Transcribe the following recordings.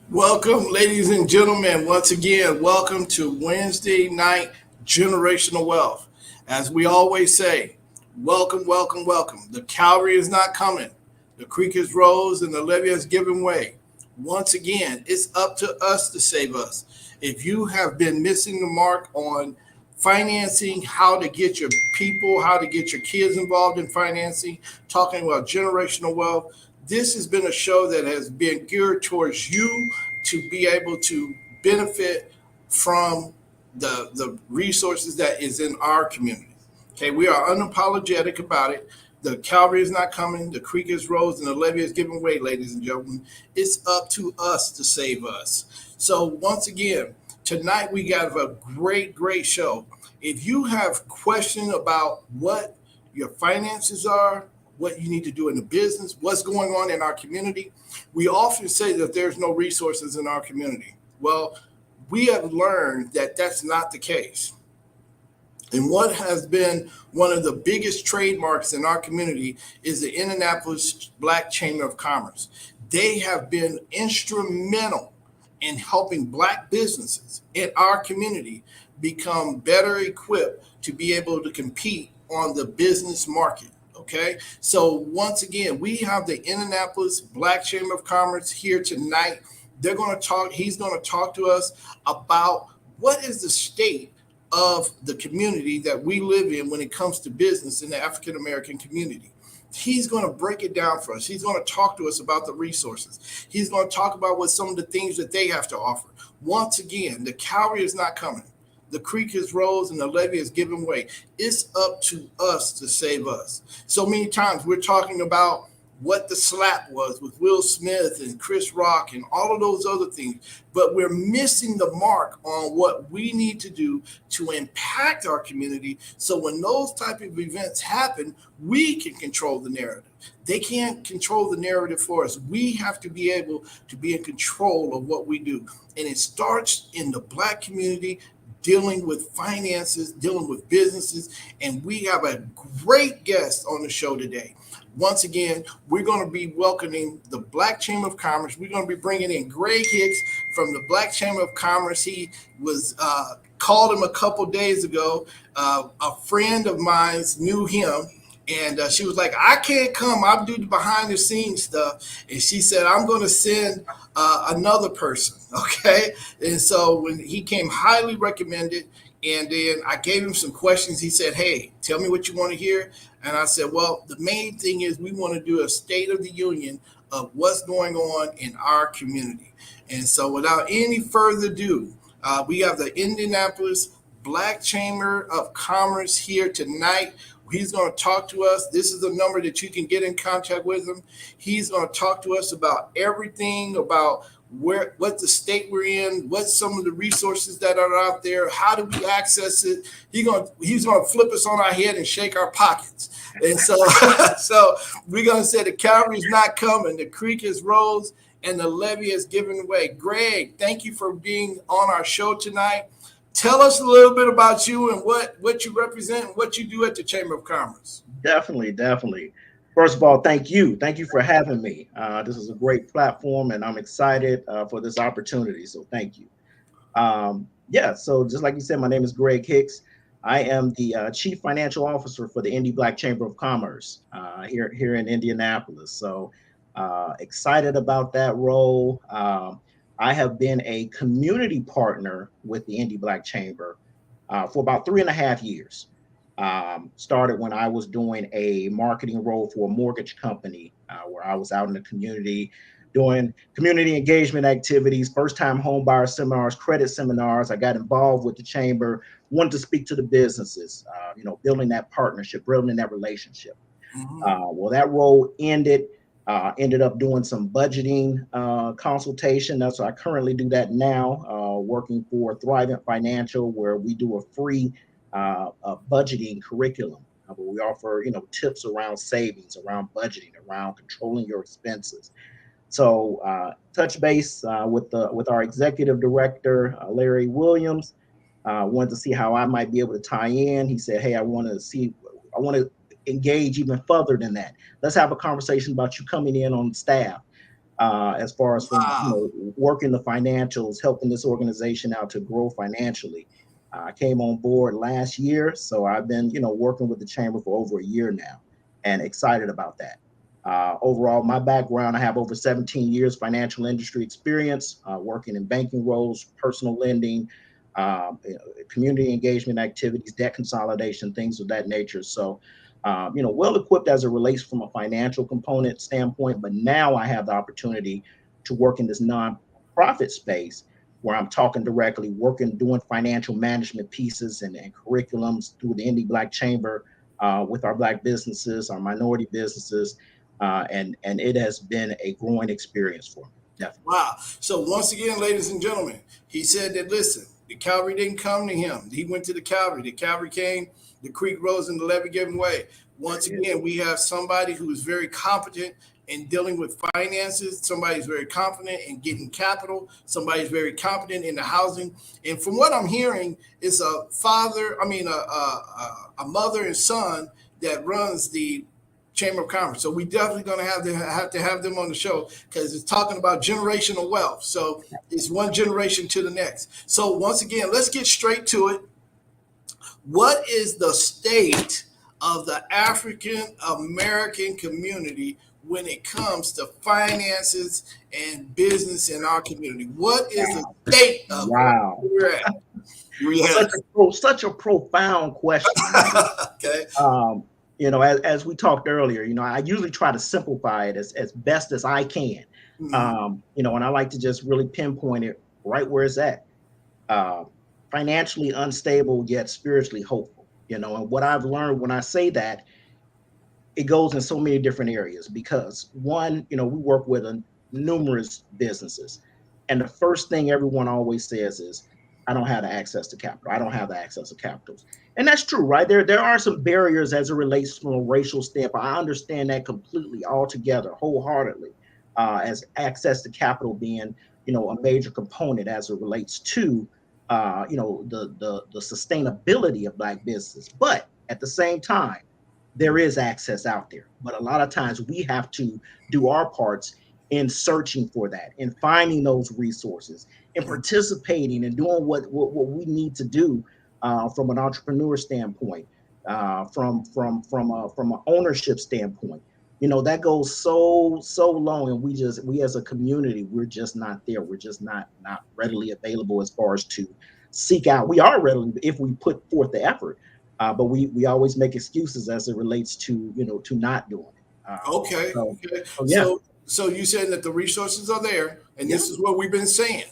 Welcome, ladies and gentlemen. Once again, welcome to Wednesday night generational wealth. As we always say, welcome, welcome, welcome. The Calvary is not coming. The creek is rose and the levee has given way. Once again, it's up to us to save us. If you have been missing the mark on financing, how to get your people, how to get your kids involved in financing, talking about generational wealth, this has been a show that has been geared towards you to be able to benefit from the resources that is in our community. Okay, we are unapologetic about it. The Calvary is not coming, the creek is rose, and the levee is giving way, ladies and gentlemen. It's up to us to save us. So, once again, tonight we got a great, great show. If you have questions about what your finances are, what you need to do in the business, what's going on in our community, we often say that there's no resources in our community. Well, we have learned that that's not the case. And what has been one of the biggest trademarks in our community is the Indianapolis Black Chamber of Commerce. They have been instrumental in helping Black businesses in our community become better equipped to be able to compete on the business market. Okay, so once again, we have the Indianapolis Black Chamber of Commerce here tonight. They're going to talk, he's going to talk to us about what is the state of the community that we live in when it comes to business in the African American community. He's going to break it down for us. He's going to talk to us about the resources. He's going to talk about what some of the things that they have to offer. Once again, the Calvary is not coming. The creek is rose and the levee is given way. It's up to us to save us. So many times we're talking about what the slap was with Will Smith and Chris Rock and all of those other things, but we're missing the mark on what we need to do to impact our community. So when those type of events happen, we can control the narrative. They can't control the narrative for us. We have to be able to be in control of what we do. And it starts in the Black community, dealing with finances, dealing with businesses. And we have a great guest on the show today. Once again, we're going to be welcoming the Black Chamber of Commerce. We're going to be bringing in Greg Hicks from the Black Chamber of Commerce. He was called him a couple days ago. A friend of mine knew him. And she was like, I can't come. I'll do the behind the scenes stuff. And she said, I'm going to send another person. Okay. And so when he came, highly recommended. And then I gave him some questions. He said, hey, tell me what you want to hear. And I said, well, the main thing is we want to do a State of the Union of what's going on in our community. And so without any further ado, we have the Indianapolis Black Chamber of Commerce here tonight. He's going to talk to us. This is the number that you can get in contact with him. He's going to talk to us about everything about what the state we're in, what some of the resources that are out there, how do we access it. He's going to flip us on our head and shake our pockets. And so so we're going to say the Calvary's not coming, the creek is rose, and the levee is given way. Greg, thank you for being on our show tonight. Tell us a little bit about you and what you represent and what you do at the Chamber of Commerce. Definitely, definitely. First of all, thank you. Thank you for having me. This is a great platform, and I'm excited for this opportunity. So thank you. Yeah, so just like you said, my name is Greg Hicks. I am the Chief Financial Officer for the Indy Black Chamber of Commerce here in Indianapolis. So excited about that role. I have been a community partner with the Indy Black Chamber for about 3.5 years. Started when I was doing a marketing role for a mortgage company where I was out in the community doing community engagement activities, first time home buyer seminars, credit seminars. I got involved with the chamber, wanted to speak to the businesses, building that partnership, building that relationship. Mm-hmm. Well, that role ended. Ended up doing some budgeting consultation. That's so I currently do that now, working for Thrivent Financial, where we do a free budgeting curriculum. Where we offer, tips around savings, around budgeting, around controlling your expenses. So touch base with our executive director, Larry Williams. Wanted to see how I might be able to tie in. He said, "Hey, I want to engage even further than that. Let's have a conversation about you coming in on staff." as far as from Wow. working the financials, helping this organization out to grow financially. I came on board last year, so I've been working with the chamber for over a year now, and excited about that. Overall, my background, I have over 17 years financial industry experience, working in banking roles, personal lending, community engagement activities, debt consolidation, things of that nature. So, well equipped as it relates from a financial component standpoint. But now I have the opportunity to work in this nonprofit space where I'm talking directly, working, doing financial management pieces and curriculums through the Indie Black Chamber with our Black businesses, our minority businesses. And it has been a growing experience for me, definitely. Wow. So once again, ladies and gentlemen, he said that listen, the Calvary didn't come to him. He went to the Calvary. The Calvary came, the creek rose, and the levee gave him way. Once again, we have somebody who is very competent in dealing with finances. Somebody's very confident in getting capital. Somebody's very competent in the housing. And from what I'm hearing, it's a father, a mother and son that runs the Chamber of Commerce. So we definitely going to have them on the show because it's talking about generational wealth. So it's one generation to the next. So once again, let's get straight to it. What is the state of the African American community when it comes to finances and business in our community? What is the state of Wow. where we're at? Such a profound question. Okay. As we talked earlier, I usually try to simplify it as best as I can. And I like to just really pinpoint it right where it's at. Financially unstable, yet spiritually hopeful. And what I've learned when I say that, it goes in so many different areas because one, we work with numerous businesses. And the first thing everyone always says is, I don't have the access to capital. I don't have the access to capitals. And that's true, right? There are some barriers as it relates from a racial standpoint. I understand that completely, altogether, wholeheartedly, as access to capital being, a major component as it relates to, the sustainability of Black business. But at the same time, there is access out there. But a lot of times we have to do our parts in searching for that, in finding those resources, in participating and doing what we need to do from an entrepreneur standpoint, from an ownership standpoint. That goes so long, and we as a community, we're just not there. We're just not readily available as far as to seek out. We are readily if we put forth the effort, but we always make excuses as it relates to to not doing it. Okay. So, Okay. so yeah. So you said that the resources are there, and Yeah. this is what we've been saying.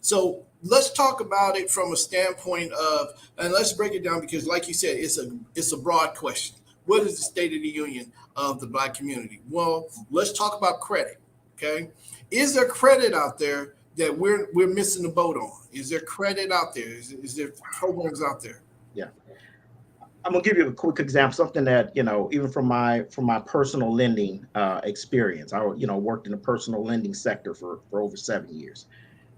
So let's talk about it from a standpoint of, and let's break it down because, like you said, it's a broad question. What is the state of the union of the Black community? Well, let's talk about credit. Okay, is there credit out there that we're missing the boat on? Is there credit out there? Is there programs out there? Yeah. I'm gonna give you a quick example, something that even from my personal lending experience. I worked in the personal lending sector for over 7 years,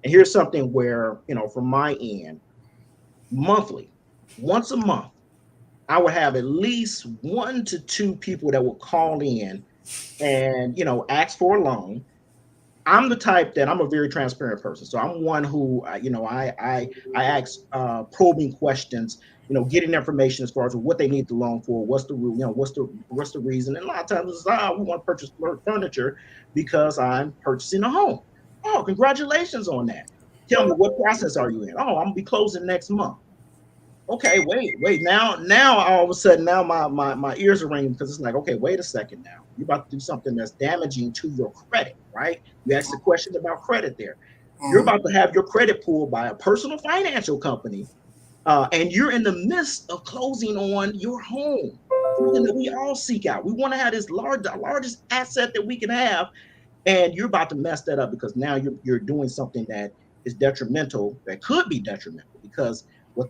and here's something where from my end, monthly, once a month, I would have at least 1 to 2 people that would call in and ask for a loan. I'm the type that I'm a very transparent person. So I'm one who, I ask probing questions, getting information as far as what they need the loan for, what's the reason. And a lot of times it's, we want to purchase furniture because I'm purchasing a home. Oh, congratulations on that. Tell me, what process are you in? Oh, I'm gonna be closing next month. Okay, wait. Now all of a sudden, now my ears are ringing because it's like, okay, wait a second now. You're about to do something that's damaging to your credit, right? You asked the question about credit there. You're about to have your credit pulled by a personal financial company, and you're in the midst of closing on your home. Something that we all seek out. We want to have the largest asset that we can have, and you're about to mess that up because now you're doing something that is detrimental, that could be detrimental because what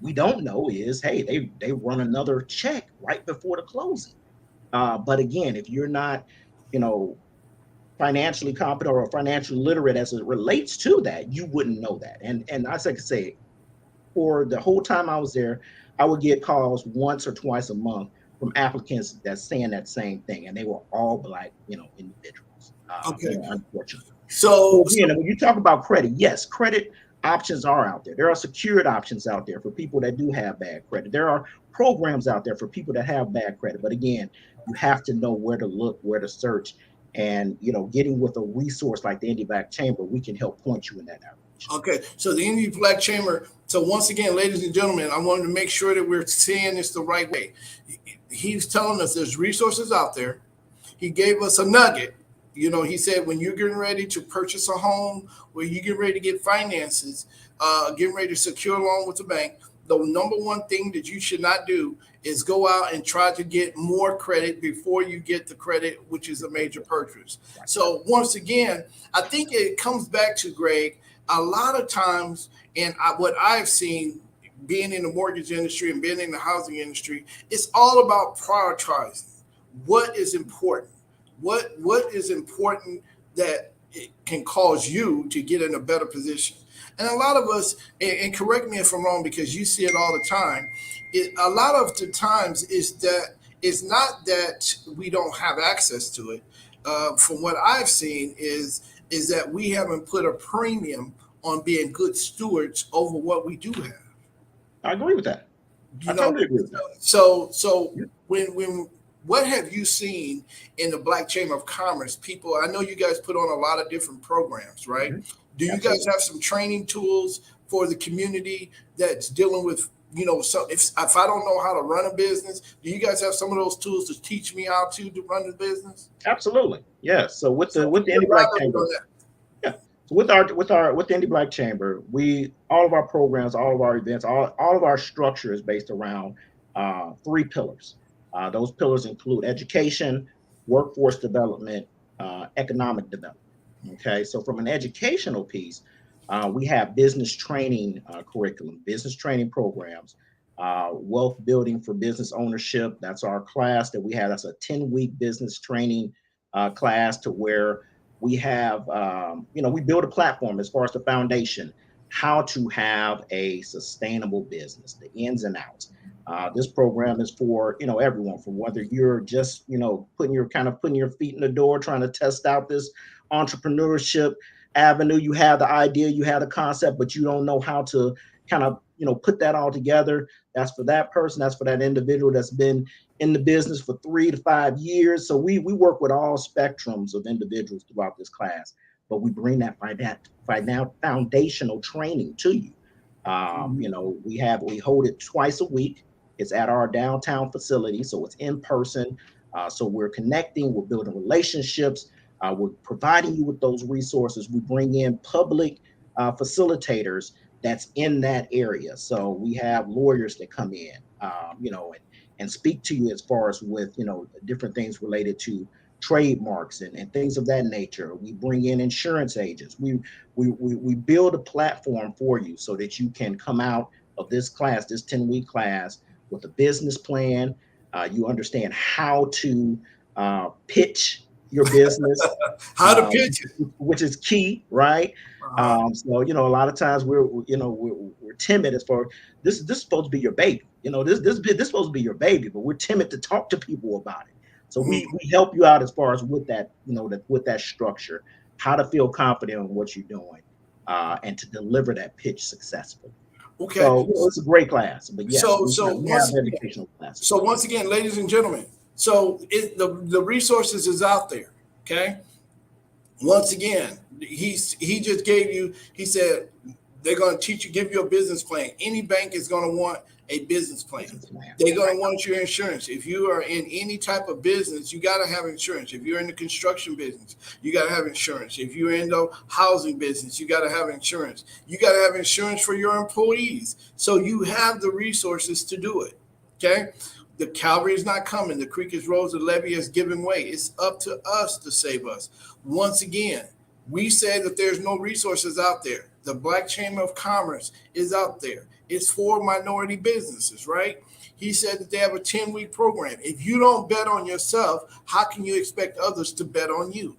we don't know is, hey, they run another check right before the closing. But again, if you're not, financially competent or financially literate as it relates to that, you wouldn't know that. And as I could say, for the whole time I was there, I would get calls once or twice a month from applicants that's saying that same thing, and they were all Black, individuals. Okay. Unfortunately. So So, again, when you talk about credit, yes, credit options are out there. There are secured options out there for people that do have bad credit. There are programs out there for people that have bad credit. But again, you have to know where to look, where to search, and getting with a resource like the Indie Black Chamber, we can help point you in that direction. okay. So the Indian Black Chamber. So once again, ladies and gentlemen, I wanted to make sure that we're saying this the right way. He's telling us there's resources out there. He gave us a nugget. He said when you're getting ready to purchase a home, where you get ready to get finances, getting ready to secure a loan with the bank, the number one thing that you should not do is go out and try to get more credit before you get the credit, which is a major purchase. So once again, I think it comes back to, Greg, a lot of times, and what I've seen being in the mortgage industry and being in the housing industry, it's all about prioritizing what is important. What is important that it can cause you to get in a better position. And a lot of us, and correct me if I'm wrong, because you see it all the time. A lot of the times is that it's not that we don't have access to it. From what I've seen is that we haven't put a premium on being good stewards over what we do have. I agree with that. You I know, totally agree with that. so Yeah. when what have you seen in the Black Chamber of Commerce? People, I know you guys put on a lot of different programs, right? Mhm. Do you guys Absolutely. have some training tools for the community that's dealing with, so if I don't know how to run a business, do you guys have some of those tools to teach me how to run the business? Absolutely. Yes. So with So the Indie Black elaborate Chamber, on that. yeah. So with the Indie Black Chamber, we all of our programs, all of our events, all of our structure is based around three pillars. Those pillars include education, workforce development, economic development. Okay, so from an educational piece, we have business training curriculum, business training programs, wealth building for business ownership. That's our class that we have. That's a 10-week business training class to where we have, we build a platform as far as the foundation, how to have a sustainable business, the ins and outs. This program is for everyone, from whether you're just putting your feet in the door, trying to test out this entrepreneurship avenue. You have the idea, you have the concept, but you don't know how to kind of put that all together. That's for that person. That's for that individual that's been in the business for 3 to 5 years. So we work with all spectrums of individuals throughout this class, but we bring that foundational training to you. We hold it twice a week. It's at our downtown facility, so it's in person. So we're connecting, we're building relationships, we're providing you with those resources. We bring in public facilitators that's in that area. So we have lawyers that come in, and speak to you as far as with, different things related to trademarks and things of that nature. We bring in insurance agents. We build a platform for you so that you can come out of this class, this 10-week class, with a business plan. You understand how to pitch your business, How to pitch it. which is key, right? Uh-huh. So a lot of times we're timid as far this is supposed to be your baby. This supposed to be your baby, but we're timid to talk to people about it. So Mhm. we help you out as far as with that, with that structure, how to feel confident in what you're doing, and to deliver that pitch successfully. Okay. So it's a great class. But yes, So so we have once educational classes. So once again, ladies and gentlemen, so the resources is out there. Okay. Once again, he just gave you. He said they're going to teach you, give you a business plan. Any bank is going to want a business plan. They're going to want your insurance. If you are in any type of business, you got to have insurance. If you're in the construction business, you got to have insurance. If you're in the housing business, you got to have insurance. You got to have insurance for your employees. So you have the resources to do it. Okay. The cavalry is not coming. The creek is rose. The levee has given way. It's up to us to save us. Once again, we say that there's no resources out there. The Black Chamber of Commerce is out there. It's for minority businesses, right? He said that they have a 10-week program. If you don't bet on yourself, how can you expect others to bet on you?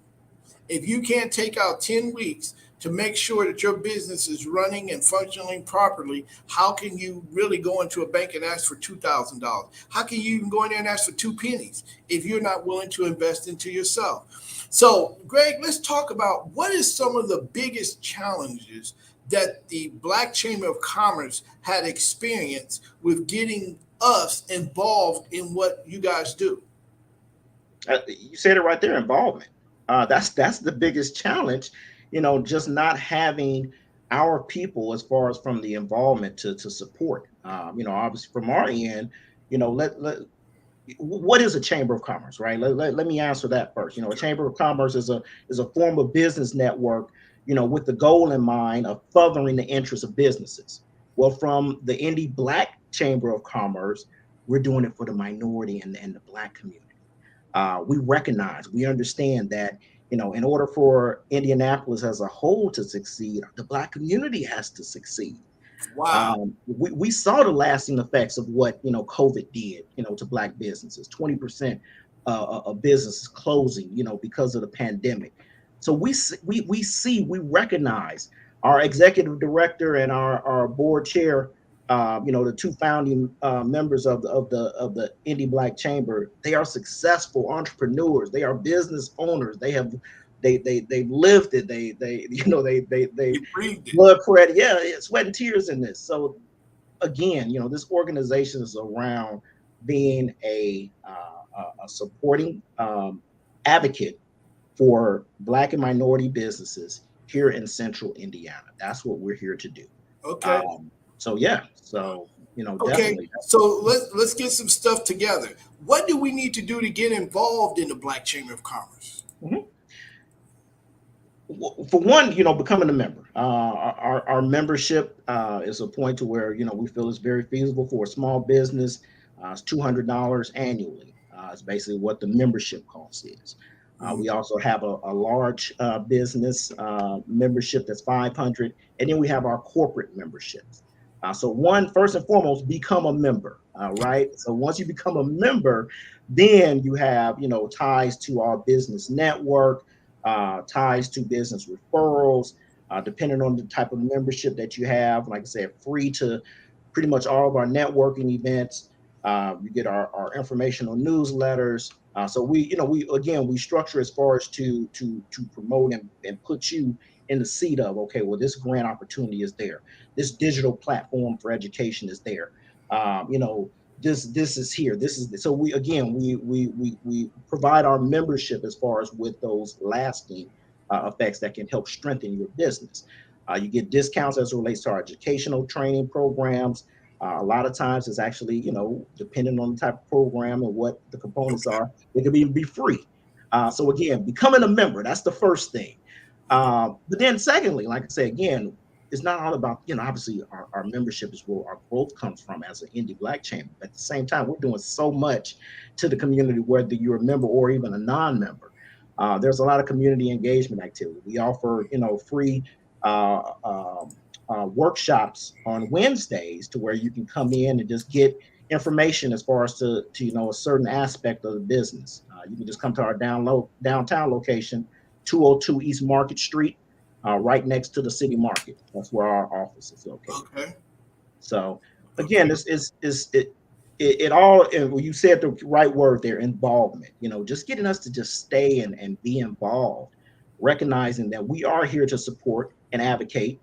If you can't take out 10 weeks to make sure that your business is running and functioning properly, how can you really go into a bank and ask for $2,000? How can you even go in there and ask for 2 pennies if you're not willing to invest into yourself? So, Greg, let's talk about what is some of the biggest challenges that the Black Chamber of Commerce had experienced with getting us involved in what you guys do. You said it right there, involvement. That's the biggest challenge, just not having our people as far as from the involvement to support. Obviously from our end, what is a chamber of commerce, right? Let me answer that first. A chamber of commerce is a form of business network, with the goal in mind of furthering the interests of businesses. Well, from the Indie Black Chamber of Commerce, we're doing it for the minority and the Black community. We understand that, in order for Indianapolis as a whole to succeed, the Black community has to succeed. Wow. We saw the lasting effects of what COVID did, to Black businesses. 20% of businesses closing, because of the pandemic. So we recognize our executive director and our board chair, the two founding members of the Indie Black Chamber. They are successful entrepreneurs. They are business owners. They've lived it. They You breathed it. blood, sweat, sweat and tears in this. So again, this organization is around being a supporting advocate for Black and minority businesses here in Central Indiana. That's what we're here to do. Okay. So Okay. definitely. So let's get some stuff together. What do we need to do to get involved in the Black Chamber of Commerce? Mhm. For one, becoming a member. Our membership is a point to where we feel it's very feasible for a small business. It's $200 annually. It's basically what the membership cost is. We also have a large business membership that's $500, and then we have our corporate memberships. So first and foremost, become a member, right? So once you become a member, then you have ties to our business network, ties to business referrals, depending on the type of membership that you have. Like I said, free to pretty much all of our networking events. You get our informational newsletters. So we structure as far as to promote and put you in the seat of, okay, well, this grant opportunity is there. This digital platform for education is there. This is here. So we provide our membership as far as with those lasting effects that can help strengthen your business. You get discounts as it relates to our educational training programs. A lot of times it's actually, depending on the type of program and what the components are, it could be free. So again, becoming a member, that's the first thing. But then secondly, like I say, again, it's not all about, obviously our membership is where our growth comes from as an Indie Black Chamber. But at the same time, we're doing so much to the community, whether you're a member or even a non-member. There's a lot of community engagement activity. We offer, free workshops on Wednesdays to where you can come in and just get information as far as to a certain aspect of the business. You can just come to our downtown location, 202 East Market Street, right next to the city market. That's where our office is located. Okay. So again, it all, and you said the right word there, involvement. Just getting us to just stay and be involved, recognizing that we are here to support and advocate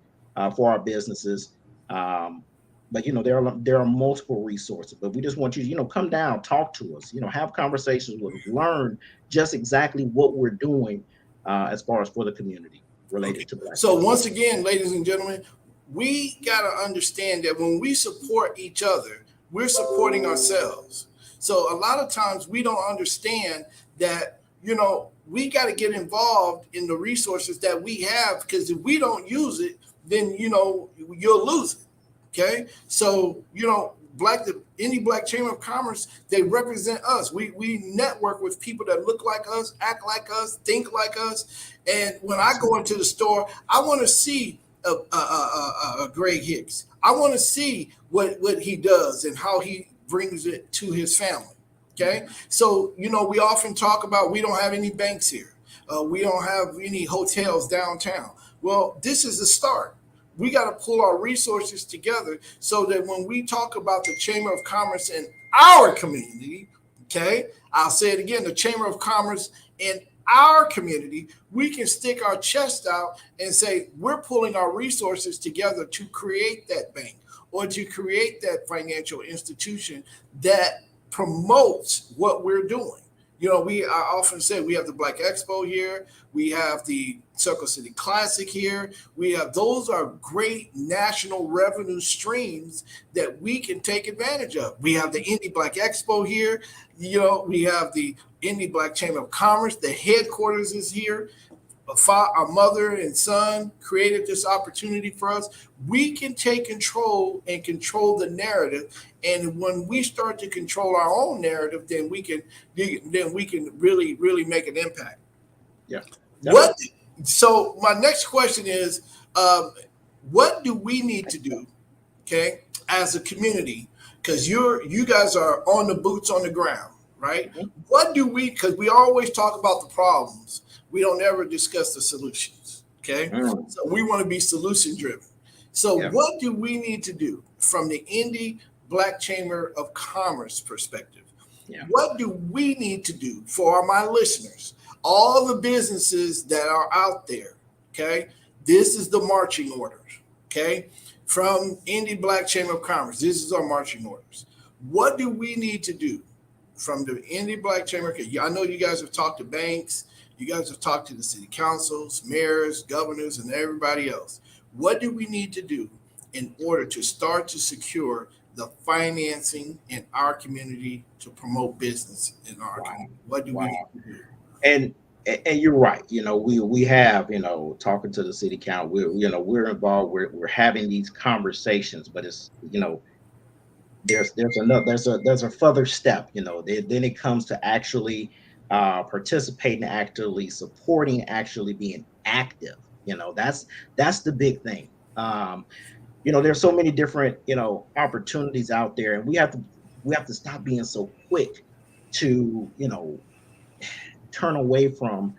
for our businesses. But there are multiple resources, but we just want you to come down, talk to us, have conversations with us, learn just exactly what we're doing as far as for the community related to Black. So once again, ladies and gentlemen, we got to understand that when we support each other, we're supporting ourselves. So a lot of times we don't understand that, we got to get involved in the resources that we have, because if we don't use it, then, you'll lose it. Okay. So, the Indie Black Chamber of Commerce, they represent us. We network with people that look like us, act like us, think like us. And when I go into the store, I want to see a Greg Hicks. I want to see what he does and how he brings it to his family. Okay. So, we often talk about we don't have any banks here. We don't have any hotels downtown. Well, this is the start. We got to pull our resources together so that when we talk about the Chamber of Commerce in our community, okay, I'll say it again, the Chamber of Commerce in our community, we can stick our chest out and say, we're pulling our resources together to create that bank or to create that financial institution that promotes what we're doing. I often say we have the Black Expo here. We have the Circle City Classic here. Those are great national revenue streams that we can take advantage of. We have the Indy Black Expo here. We have the Indy Black Chamber of Commerce. The headquarters is here. Our mother and son created this opportunity for us. We can take control and control the narrative. And when we start to control our own narrative, then we can really, really make an impact. Yeah. So my next question is, what do we need to do, okay, as a community? Because you guys are on the boots on the ground, right? Mm-hmm. What do we? Because we always talk about the problems. We don't ever discuss the solutions. Okay. Mm. So we want to be solution driven. So what do we need to do from the Indy Black Chamber of Commerce perspective? Yeah. What do we need to do for my listeners, all the businesses that are out there? Okay. This is the marching orders. Okay. From Indy Black Chamber of Commerce, this is our marching orders. What do we need to do from the Indy Black Chamber? I know you guys have talked to banks. You guys have talked to the city councils, mayors, governors, and everybody else. What do we need to do in order to start to secure the financing in our community to promote business in our community? What do we need to do? And you're right. We have, talking to the city council, we're involved. We're having these conversations, but it's, there's a further step. Then it comes to actually participating, actively supporting, actually being active. That's the big thing. There's so many different opportunities out there, and we have to stop being so quick to turn away from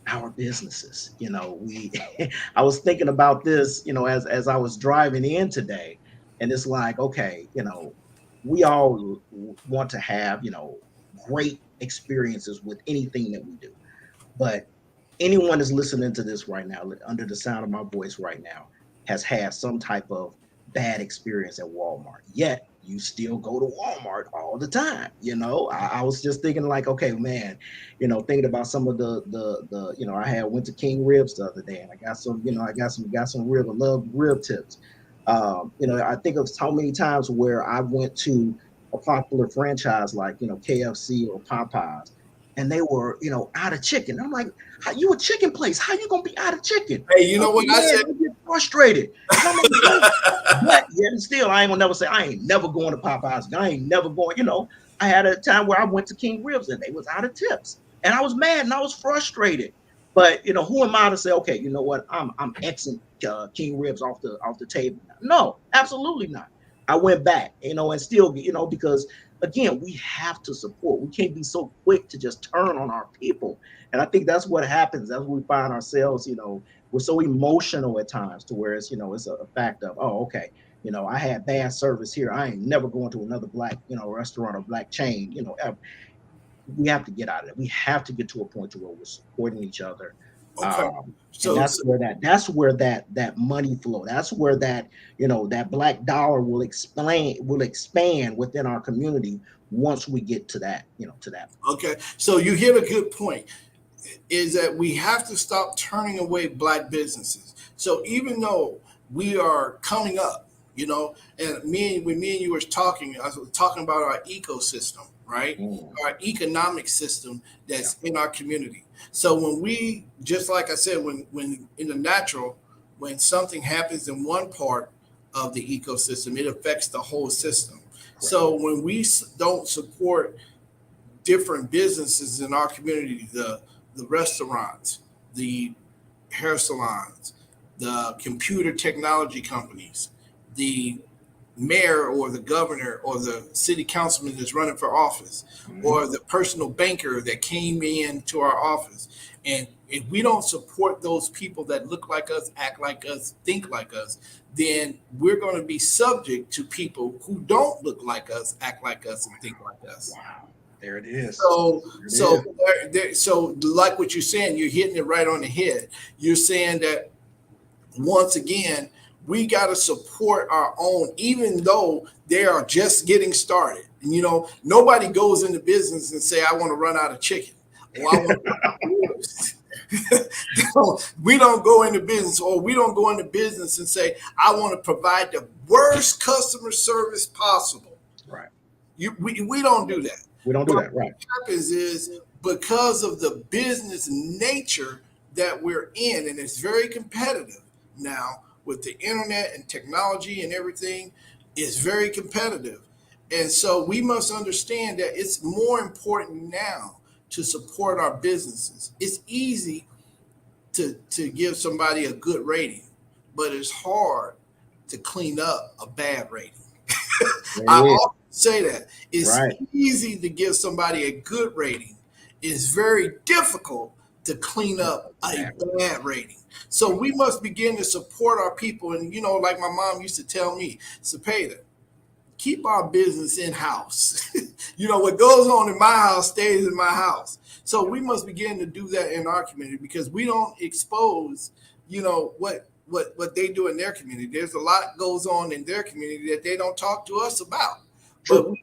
our businesses. I was thinking about this as I was driving in today, and it's like, okay, we all want to have great experiences with anything that we do, but anyone is listening to this right now, under the sound of my voice right now, has had some type of bad experience at Walmart, yet you still go to Walmart all the time. I was just thinking like, okay, man, thinking about some of the went to King Ribs the other day, and I got some rib tips. I think of so many times where I went to a popular franchise like, KFC or Popeyes, and they were, out of chicken. I'm like, you a chicken place? How you gonna be out of chicken? Hey, you know what I said? I get frustrated. But yet still, I ain't gonna never say I ain't never going to Popeyes. I ain't never going. I had a time where I went to King Ribs and they was out of tips, and I was mad and I was frustrated. But who am I to say, okay, you know what? I'm Xing King Ribs off the table. No, absolutely not. I went back, and still, because again, we have to support. We can't be so quick to just turn on our people. And I think that's what happens. That's what we find ourselves, we're so emotional at times to where it's, it's a fact of, oh, okay, I had bad service here. I ain't never going to another black, restaurant or black chain, ever. We have to get out of it. We have to get to a point to where we're supporting each other. Okay. So that's where that money flow. That's where that black dollar will expand within our community once we get to that, to that. Okay. So you hit a good point, is that we have to stop turning away black businesses. So even though we are coming up, and when me and you were talking, I was talking about our ecosystem, right? Our economic system that's in our community. So when we, just like I said, when in the natural, when something happens in one part of the ecosystem, it affects the whole system. Right. So when we don't support different businesses in our community, the restaurants, the hair salons, the computer technology companies, the mayor or the governor or the city councilman that's running for office, or the personal banker that came in to our office, and if we don't support those people that look like us, act like us, think like us, then we're going to be subject to people who don't look like us, act like us, and think like us. Wow. There it is. So, There it so, is. so, like what you're saying, you're hitting it right on the head. You're saying that once again, we got to support our own, even though they are just getting started. And nobody goes into business and say, "I want to run out of chicken," or "I want to run out of ribs." We don't go into business, or we don't go into business and say, "I want to provide the worst customer service possible." Right. We don't do that. We don't do But that. Right. what happens is, because of the business nature that we're in, and it's very competitive now with the internet and technology and everything, it's very competitive. And so we must understand that it's more important now to support our businesses. It's easy to give somebody a good rating, but it's hard to clean up a bad rating. There I it is. often say that it's Right. easy to give somebody a good rating. It's very difficult to clean up a bad rating. So we must begin to support our people. And, like my mom used to tell me, Cepeda, keep our business in house. What goes on in my house stays in my house. So we must begin to do that in our community, because we don't expose, what they do in their community. There's a lot goes on in their community that they don't talk to us about. But True.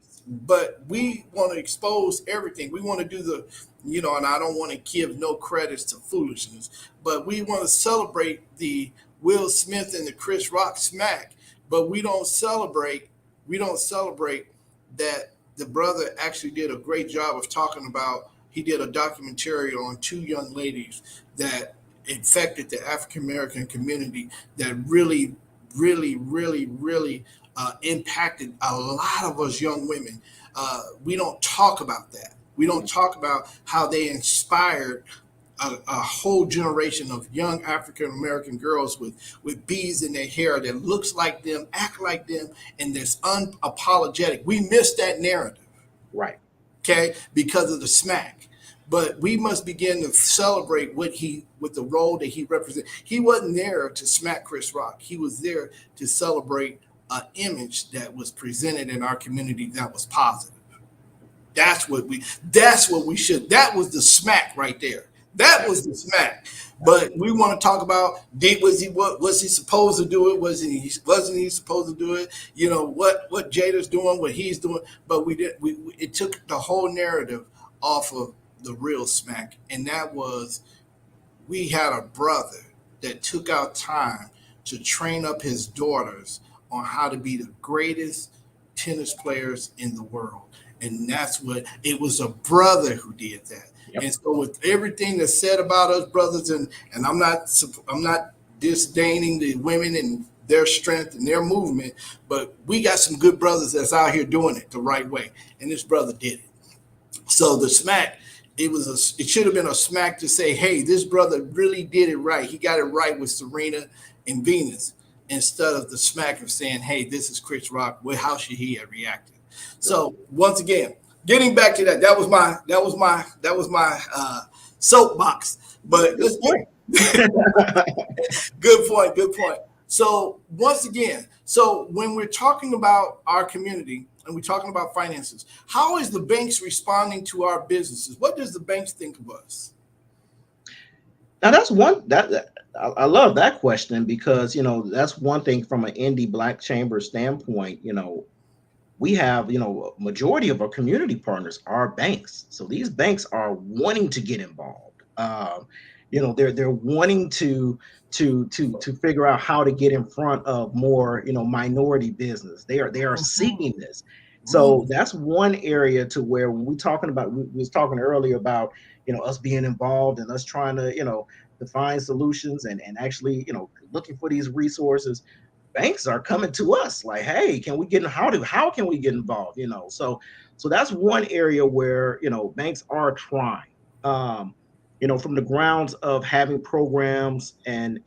we want to expose everything. We want to do and I don't want to give no credits to foolishness, but we want to celebrate the Will Smith and the Chris Rock smack, but we don't celebrate that the brother actually did a great job of talking about. He did a documentary on two young ladies that infected the African American community, that really, really, really, really impacted a lot of us young women. We don't talk about that. We don't talk about how they inspired a whole generation of young African American girls with beads in their hair that looks like them, act like them, and that's unapologetic. We miss that narrative, Right. okay, because of the smack. But we must begin to celebrate with the role that he represents. He wasn't there to smack Chris Rock. He was there to celebrate an image that was presented in our community that was positive. That's what we should. That was the smack right there. That was the smack. But we want to talk about, was he supposed to do it? Wasn't he supposed to do it? What Jada's doing, what he's doing. But it took the whole narrative off of the real smack. And that was, we had a brother that took out time to train up his daughters on how to be the greatest tennis players in the world. And that's what it was, a brother who did that. Yep. And so with everything that's said about us brothers, and I'm not disdaining the women and their strength and their movement, but we got some good brothers that's out here doing it the right way. And this brother did it. So the smack, it should have been a smack to say, hey, this brother really did it right. He got it right with Serena and Venus, instead of the smack of saying, hey, this is Chris Rock. Well, how should he have reacted? So once again, getting back to that was my soapbox. But Good point. good point. So once again, when we're talking about our community and we're talking about finances, how is the banks responding to our businesses? What does the banks think of us? Now that's one that I love that question, because that's one thing from an indie Black Chamber standpoint. We have, majority of our community partners are banks. So these banks are wanting to get involved. They're wanting to figure out how to get in front of more, minority business. They are seeking this. So that's one area to where, when we was talking earlier about, us being involved and us trying to, to find solutions and actually, looking for these resources. Banks are coming to us like, hey, can we get how can we get involved? So that's one area where banks are trying, from the grounds of having programs and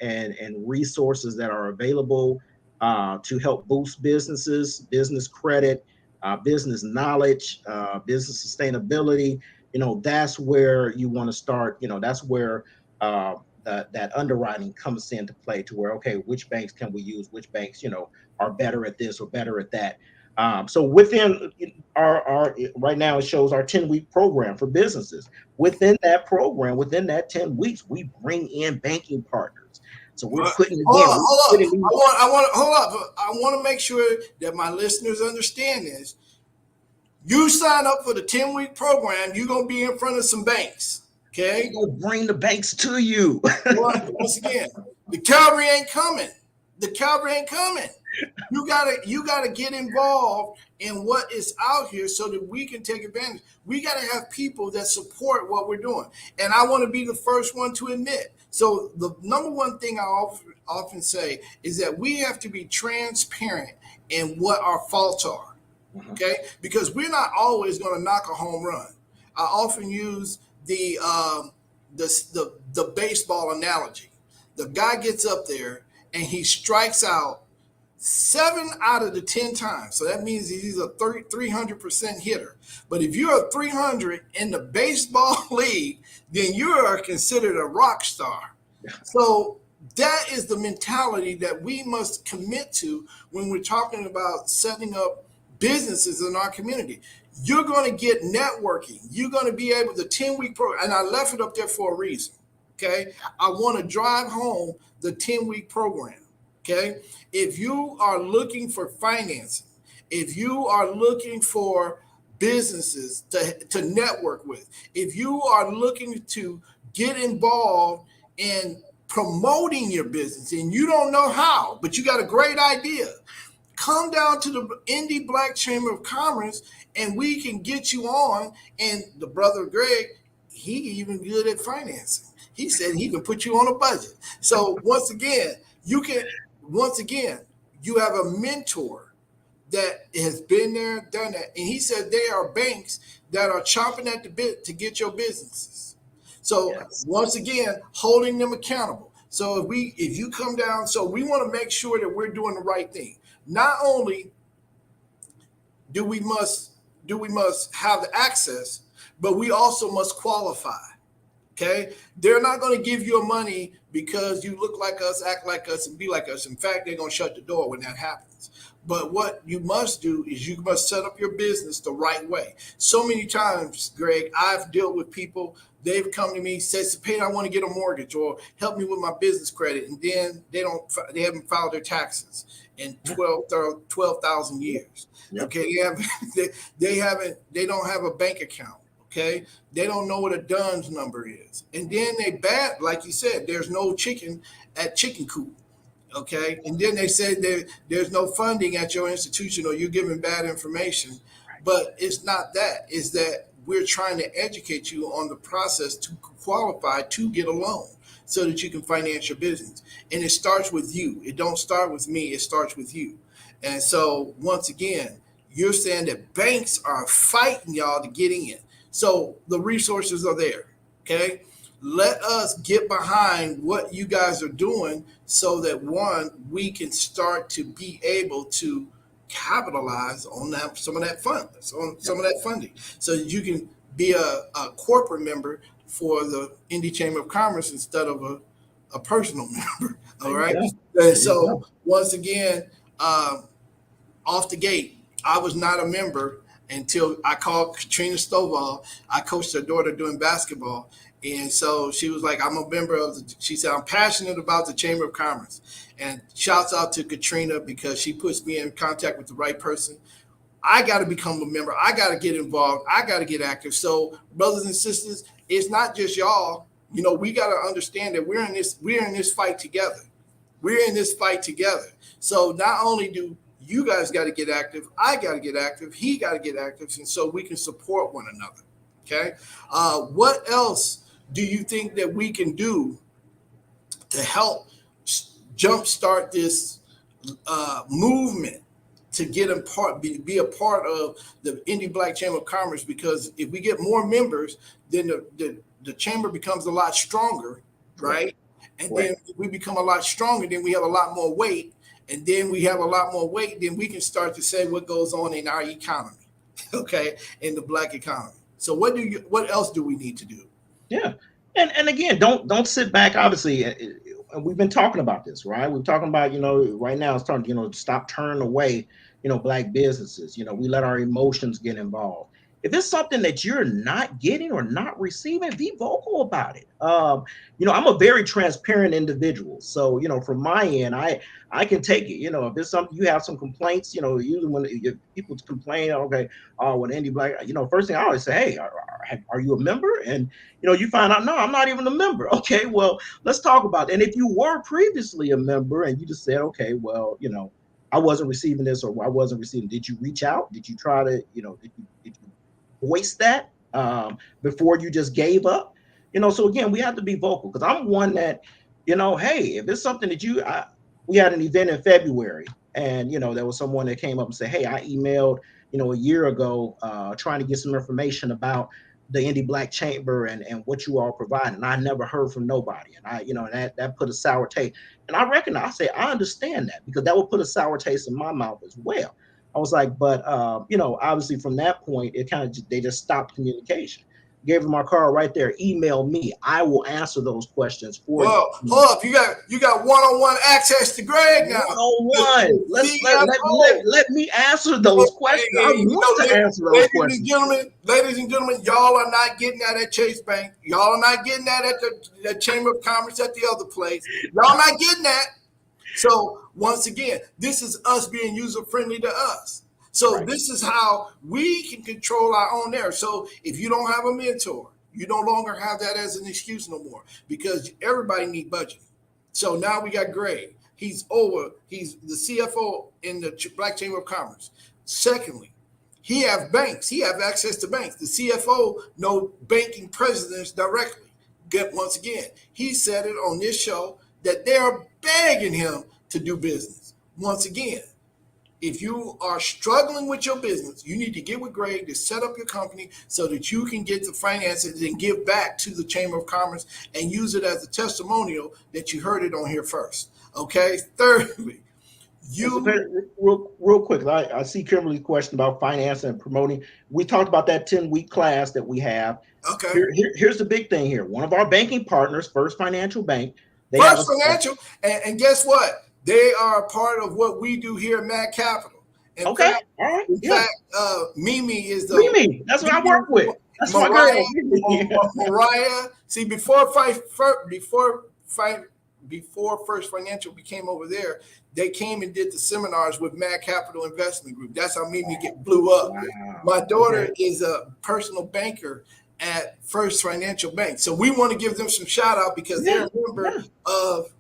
resources that are available to help boost business credit, business knowledge, business sustainability. That's where you want to start. That's where that underwriting comes into play to where, okay, which banks can we use, which banks, are better at this or better at that. So within our right now, it shows our 10-week program for businesses. Within that program, within that 10 weeks, we bring in banking partners. So we're Hold putting, on, again, we're hold on. putting these. Hold up. I want to make sure that my listeners understand this. You sign up for the 10-week program, you're gonna be in front of some banks. Okay. We'll bring the banks to you. Once again, the cavalry ain't coming. The cavalry ain't coming. You gotta get involved in what is out here so that we can take advantage. We gotta have people that support what we're doing. And I want to be the first one to admit. So the number one thing I often say is that we have to be transparent in what our faults are. Okay? Because we're not always going to knock a home run. I often use the baseball analogy. The guy gets up there and he strikes out 7 out of the 10 times. So that means he's a 300% hitter. But if you're a 300 in the baseball league, then you are considered a rock star. So that is the mentality that we must commit to when we're talking about setting up businesses in our community. You're going to get networking. You're going to be able to 10-week program. And I left it up there for a reason. Okay. I want to drive home the 10-week program. Okay. If you are looking for financing, if you are looking for businesses to network with, if you are looking to get involved in promoting your business and you don't know how, but you got a great idea, come down to the Indy Black Chamber of Commerce and we can get you on. And the brother Greg, he even good at financing. He said he can put you on a budget. So once again, you have a mentor that has been there, done that. And he said there are banks that are chomping at the bit to get your businesses. So once again, holding them accountable. So if you come down, so we want to make sure that we're doing the right thing. Not only do we must have the access, but we also must qualify. Okay, they're not going to give you money because you look like us, act like us, and be like us. In fact, they're going to shut the door when that happens. But what you must do is you must set up your business the right way. So many times, Greg, I've dealt with people. They've come to me, says, "Payne, I want to get a mortgage or help me with my business credit," and then they haven't filed their taxes in 12,000 years. Yep. Okay, they don't have a bank account. Okay, they don't know what a DUNS number is, and then like you said, there's no chicken at Chicken Coop. Okay, and then they said there's no funding at your institution or you're giving bad information, but it's not that. It's that we're trying to educate you on the process to qualify to get a loan so that you can finance your business. And it starts with you. It don't start with me. It starts with you. And so once again, you're saying that banks are fighting y'all to get in. So the resources are there. Okay. Let us get behind what you guys are doing so that we can start to be able to capitalize on some of that funding, so that you can be a corporate member for the Indy Chamber of Commerce instead of a personal member. All right. And so once again, off the gate, I was not a member until I called Katrina Stovall. I coached her daughter doing basketball. And so she was like, I'm a member she said, I'm passionate about the Chamber of Commerce. And shouts out to Katrina because she puts me in contact with the right person. I got to become a member. I got to get involved. I got to get active. So brothers and sisters, it's not just y'all. We got to understand that we're in this fight together. We're in this fight together. So not only do you guys got to get active, I got to get active, he got to get active, and so we can support one another. Okay. What else do you think that we can do to help jumpstart this movement to be a part of the Indy Black Chamber of Commerce? Because if we get more members, then the chamber becomes a lot stronger, right? And then if we become a lot stronger, then we have a lot more weight. And then we have a lot more weight, then we can start to say what goes on in our economy, okay, in the Black economy. So what else do we need to do? Yeah. And again, don't sit back. Obviously, we've been talking about this, right? We're talking about, right now it's time, stop turning away, black businesses. We let our emotions get involved. If it's something that you're not getting or not receiving, be vocal about it. I'm a very transparent individual. So, from my end, I can take it. If it's something you have some complaints, usually when if people complain, okay, oh, when Andy Black, first thing I always say, hey, are you a member? And you find out, no, I'm not even a member. Okay, well, let's talk about it. And if you were previously a member and you just said, okay, well, I wasn't receiving this or I wasn't receiving, did you reach out? Did you try to, did you voice that before you just gave up? So again, we have to be vocal because I'm one that, hey, if it's something that we had an event in February and, there was someone that came up and said, hey, I emailed, a year ago trying to get some information about the Indie Black Chamber and what you all provide. And I never heard from nobody. And that put a sour taste. And I recognize, I understand that because that would put a sour taste in my mouth as well. I was like, but obviously from that point, they just stopped communication. Gave them my card right there. Email me. I will answer those questions for you. Well, hold up. You got one-on-one access to Greg now. One-on-one. Let me answer those questions. I want to answer those questions. Ladies and gentlemen, y'all are not getting that at Chase Bank. Y'all are not getting that at the Chamber of Commerce at the other place. Y'all not getting that. So once again, this is us being user-friendly to us. So right. This is how we can control our own narrative. So if you don't have a mentor, you no longer have that as an excuse no more because everybody needs budgeting. So now we got Greg. He's the CFO in the Black Chamber of Commerce. Secondly, he have banks. He have access to banks. The CFO know banking presidents directly. Once again, he said it on this show that they're begging him to do business. Once again, if you are struggling with your business, you need to get with Greg to set up your company so that you can get the finances and give back to the Chamber of Commerce and use it as a testimonial that you heard it on here first. Okay. Thirdly, real quick, I see Kimberly's question about finance and promoting. We talked about that 10-week class that we have. Okay. Here's the big thing here. One of our banking partners, First Financial Bank. And guess what? They are a part of what we do here at Mac Capital. In fact, Mimi is Mimi. That's what I work with. That's Mariah. Mariah. See, before First Financial became over there, they came and did the seminars with Mac Capital Investment Group. That's how Mimi blew up. Wow. My daughter is a personal banker at First Financial Bank. So we want to give them some shout out because they're a member of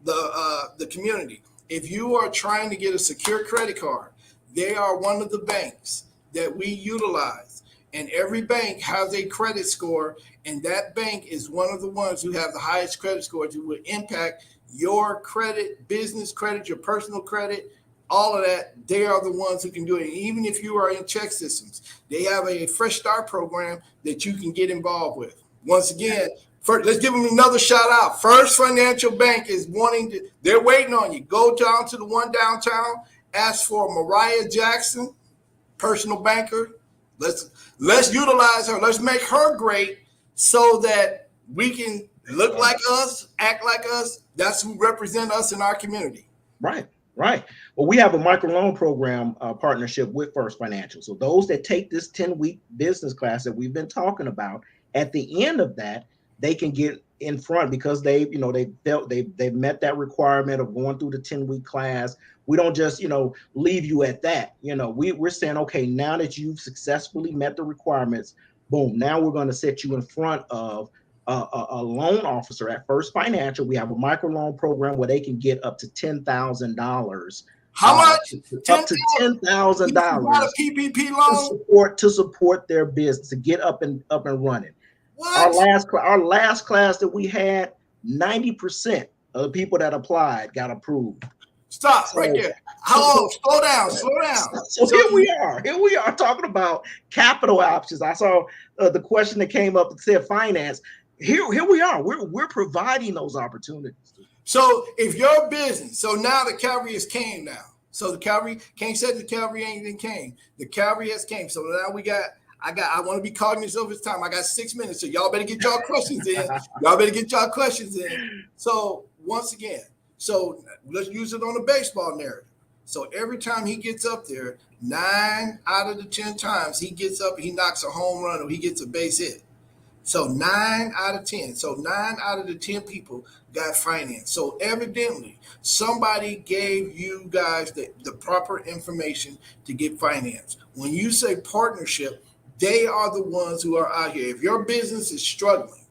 the community. If you are trying to get a secure credit card, they are one of the banks that we utilize. And every bank has a credit score, and that bank is one of the ones who have the highest credit scores that will impact your credit, business credit, your personal credit, all of that. They are the ones who can do it. And even if you are in check systems, they have a fresh start program that you can get involved with. Once again, let's give them another shout out. First Financial Bank is they're waiting on you. Go down to the one downtown, ask for Mariah Jackson, personal banker. Let's utilize her. Let's make her great so that we can look like us, act like us. That's who represent us in our community. Right. Well, we have a microloan program partnership with First Financial. So those that take this 10-week business class that we've been talking about, at the end of that, they can get in front because they met that requirement of going through the 10-week class. We don't just, leave you at that. We're saying, okay, now that you've successfully met the requirements, boom, now we're going to set you in front of a loan officer at First Financial. We have a microloan program where they can get up to $10,000. How much? Up to $10,000. PPP loan to support their business, to get up and running. What? Our last class that we had, 90% of the people that applied got approved. Stop right there. Slow down. So here we are talking about capital options. I saw the question that came up that said finance. Here we are. We're providing those opportunities. So if your business, so now the cavalry has came now. So the cavalry, can't say the cavalry ain't even came. The cavalry has came. So now we got I want to be cognizant of his time. I got 6 minutes, so y'all better get y'all questions in. Y'all better get y'all questions in. So once again, so let's use it on the baseball narrative. So every time he gets up there, 9 out of the 10 times he gets up, he knocks a home run or he gets a base hit. So 9 out of 10. So 9 out of the 10 people got financed. So evidently, somebody gave you guys the proper information to get financed. When you say partnership, they are the ones who are out here. If your business is struggling,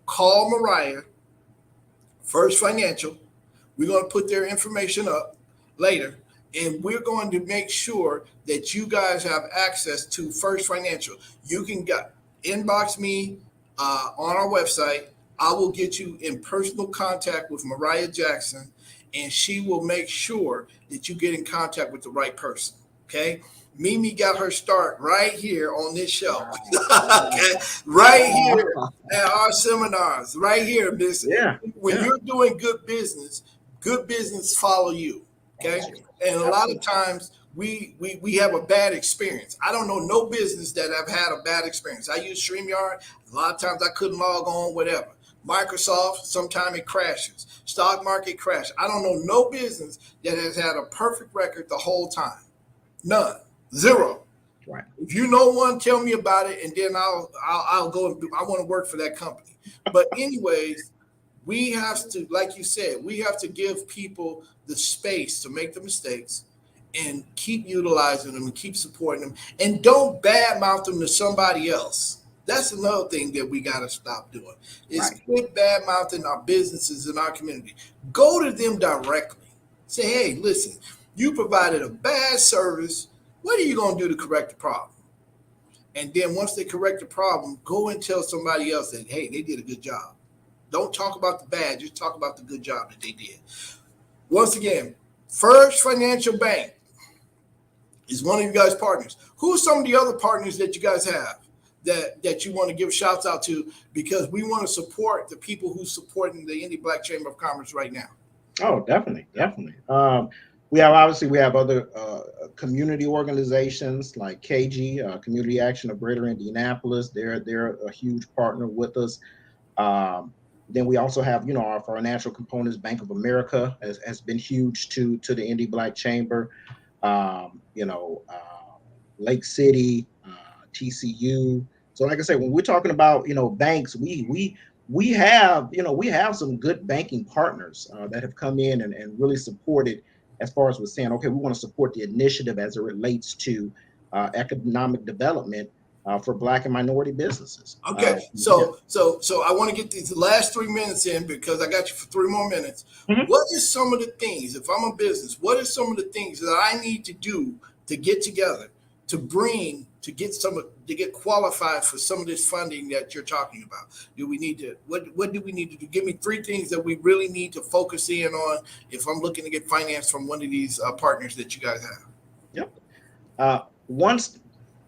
call Mariah, First Financial. We're going to put their information up later, and we're going to make sure that you guys have access to First Financial. You can inbox me on our website. I will get you in personal contact with Mariah Jackson, and she will make sure that you get in contact with the right person. Okay. Mimi got her start right here on this show. Okay. Right here at our seminars, right here, Miss. Yeah. When you're doing good business follow you. Okay. And a lot of times we have a bad experience. I don't know no business that I've had a bad experience. I use StreamYard. A lot of times I couldn't log on, whatever. Microsoft, sometimes it crashes. Stock market crash. I don't know no business that has had a perfect record the whole time. None. Zero. Right. If you know one, tell me about it, and then I'll go and I want to work for that company. But anyways, we have to, like you said, we have to give people the space to make the mistakes and keep utilizing them and keep supporting them, and don't badmouth them to somebody else. That's another thing that we got to stop doing. Is quit badmouthing our businesses in our community. Go to them directly. Say, hey, listen, you provided a bad service. What are you going to do to correct the problem? And then once they correct the problem, go and tell somebody else that, hey, they did a good job. Don't talk about the bad, just talk about the good job that they did. Once again, First Financial Bank is one of you guys' partners. Who are some of the other partners that you guys have that you want to give shouts out to? Because we want to support the people who's supporting the Indy Black Chamber of Commerce right now. Oh, definitely. We have other community organizations like KG, Community Action of Greater Indianapolis. They're a huge partner with us. Then we also have, our financial components. Bank of America has been huge to the Indy Black Chamber. Lake City, TCU. So, like I said, when we're talking about banks, we have some good banking partners that have come in and really supported, as far as we're saying, okay, we want to support the initiative as it relates to economic development for Black and minority businesses. Okay, so I want to get these last 3 minutes in because I got you for 3 more minutes. Mm-hmm. What is some of the things, if I'm a business, what are some of the things that I need to do to get together, to get qualified for some of this funding that you're talking about? Do we need to, what do we need to do? Give me 3 things that we really need to focus in on if I'm looking to get finance from one of these partners that you guys have. Yep. Once,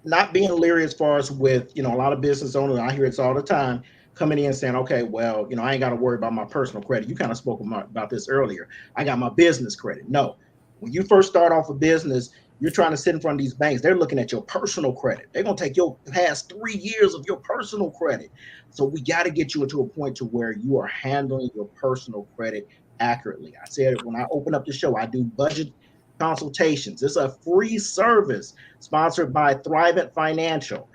not being leery as far as with, a lot of business owners, I hear it's all the time, coming in saying, okay, well, I ain't got to worry about my personal credit. You kind of spoke about this earlier. I got my business credit. No, when you first start off a business, you're trying to sit in front of these banks. They're looking at your personal credit. They're going to take your past 3 years of your personal credit. So we got to get you to a point to where you are handling your personal credit accurately. I said it when I open up the show, I do budget consultations. It's a free service sponsored by Thrivent Financial.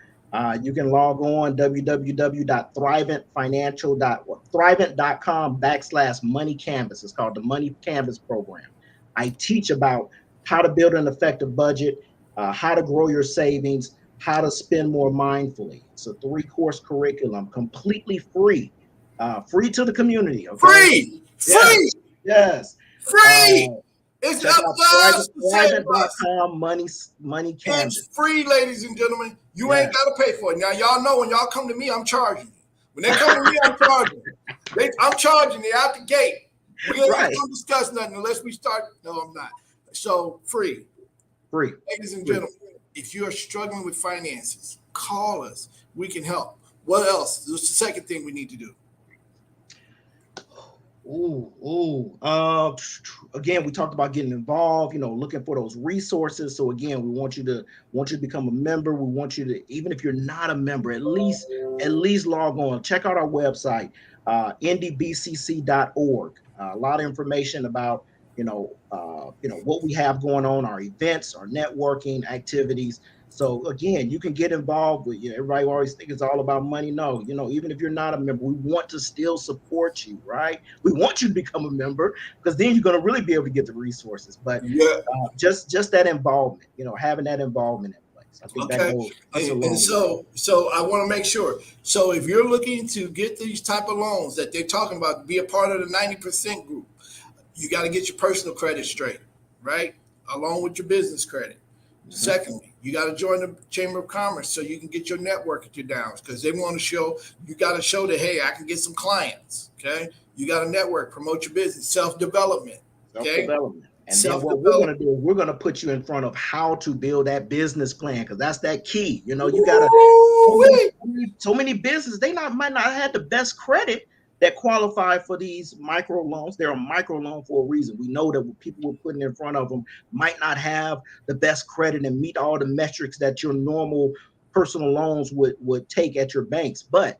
You can log on www.thriventfinancial.com/money canvas. It's called the Money Canvas program. I teach about how to build an effective budget, how to grow your savings, how to spend more mindfully. It's a 3-course curriculum, completely free, free to the community. Okay? Free. Yes. Free. It's check out Thrivent.com money canvas. It's free, ladies and gentlemen. You ain't got to pay for it. Now, y'all know when y'all come to me, I'm charging you. When they come to me, I'm charging. I'm charging you out the gate. We ain't going to discuss nothing unless we start. No, I'm not. So free. Ladies and gentlemen, if you're struggling with finances, call us. We can help. What else? What's the second thing we need to do? Again, we talked about getting involved, looking for those resources. So again, we want you to become a member. We want you to, even if you're not a member, at least log on, check out our website, ndbcc.org. A lot of information about, what we have going on, our events, our networking activities. So again, you can get involved with, everybody always think it's all about money. No, even if you're not a member, we want to still support you, right? We want you to become a member because then you're going to really be able to get the resources. But Yeah. just that involvement, having that involvement in place, I think that Okay. goes such a And long way. so I want to make sure. So if you're looking to get these type of loans that they're talking about, be a part of the 90% group, you got to get your personal credit straight, right? Along with your business credit. Mhm. Secondly, you got to join the Chamber of Commerce so you can get your network at your downs because they want to show, you got to show that, hey, I can get some clients. Okay. You got to network, promote your business, self development. Okay. Self-development. And then Self what we're going to development. do is we're going to put you in front of how to build that business plan because that's that key. You got to so many businesses might not have the best credit that qualify for these micro loans. They're a micro loan for a reason. We know that people we're putting in front of them might not have the best credit and meet all the metrics that your normal personal loans would take at your banks. But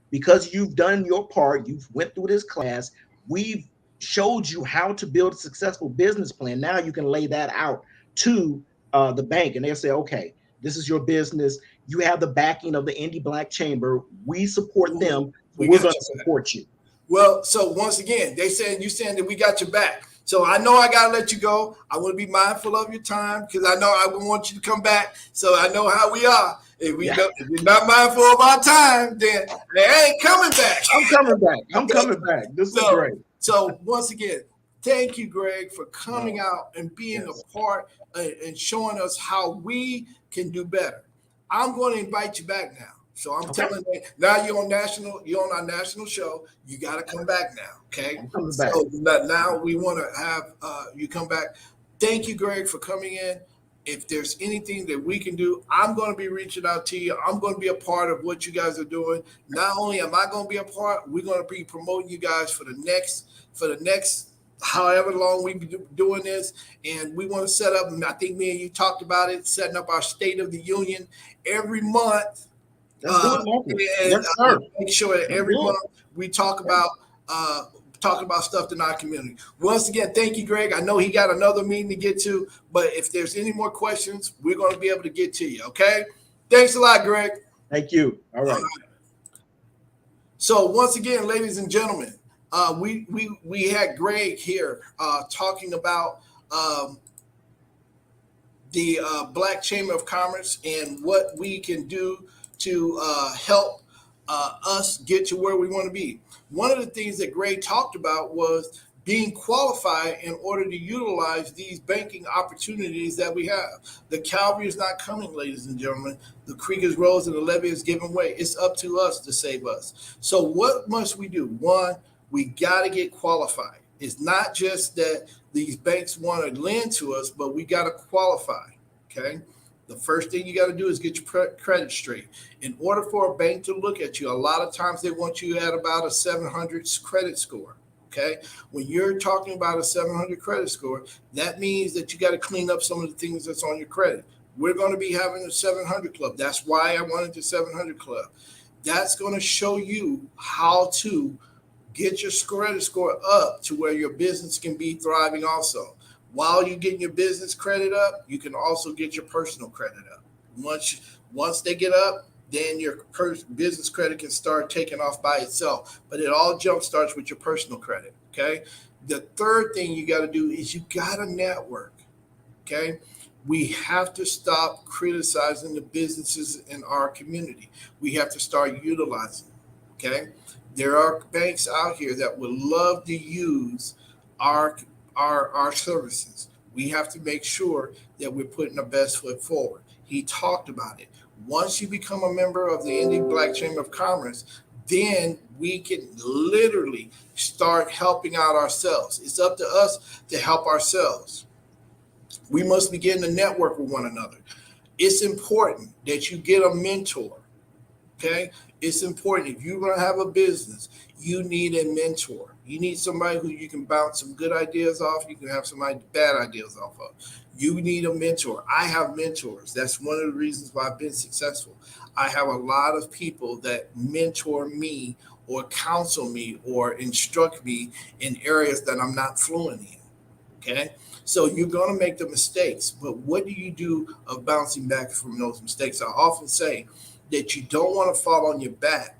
because you've done your part, you've went through this class, we've showed you how to build a successful business plan. Now you can lay that out to the bank and they'll say, okay, this is your business. You have the backing of the Indie Black Chamber. We support them. So We we're got going you to back. support you. Well, so once again, you saying that we got your back. So I know I gotta let you go. I want to be mindful of your time because I know I want you to come back. So I know how we are. Yeah, If you're not mindful of our time, then they ain't coming back. I'm coming back. I'm coming back. This is So, great. so once again, thank you, Greg, for coming No, out and being a yes. part and showing us how we can do better. I'm going to invite you back now. So I'm Okay. telling you now you're on our national show. You got to come back now, okay? I'm coming back. So now we want to have you come back. Thank you, Greg, for coming in. If there's anything that we can do, I'm going to be reaching out to you. I'm going to be a part of what you guys are doing. Not only am I going to be a part, we're going to be promoting you guys for the next however long we be doing this. And we want to set up, and I think me and you talked about it, setting up our State of the Union every month. Let's do it monthly. And Yes, sir. make sure that Let's every do it. month we uh, talk about stuff in our community. Once again, thank you, Greg. I know he got another meeting to get to, but if there's any more questions, we're going to be able to get to you. Okay. Thanks a lot, Greg. Thank you. All right. So once again, ladies and gentlemen, we had Greg here talking about the Black Chamber of Commerce and what we can do to help us get to where we want to be. One of the things that Greg talked about was being qualified in order to utilize these banking opportunities that we have. The Calvary is not coming, ladies and gentlemen. The creek is rose and the levee is giving way. It's up to us to save us. So what must we do? One, we got to get qualified. It's not just that these banks want to lend to us, but we got to qualify. Okay. The first thing you got to do is get your credit straight. In order for a bank to look at you, a lot of times they want you at about a 700 credit score. Okay. When you're talking about a 700 credit score, that means that you got to clean up some of the things that's on your credit. We're going to be having a 700 club. That's why I wanted the 700 club. That's going to show you how to get your credit score up to where your business can be thriving also. While you're getting your business credit up, you can also get your personal credit up. Once they get up, then your business credit can start taking off by itself. But it all jump starts with your personal credit. Okay. The third thing you got to do is you got to network. Okay. We have to stop criticizing the businesses in our community. We have to start utilizing. Okay. There are banks out here that would love to use our our services. We have to make sure that we're putting the best foot forward. He talked about it. Once you become a member of the Indian Black Chamber of Commerce, then we can literally start helping out ourselves. It's up to us to help ourselves. We must begin to network with one another. It's important that you get a mentor. Okay. It's important. If you're going to have a business, you need a mentor. You need somebody who you can bounce some good ideas off. You can have some bad ideas off of. You need a mentor. I have mentors. That's one of the reasons why I've been successful. I have a lot of people that mentor me or counsel me or instruct me in areas that I'm not fluent in. Okay. So you're going to make the mistakes, but what do you do of bouncing back from those mistakes? I often say that you don't want to fall on your back.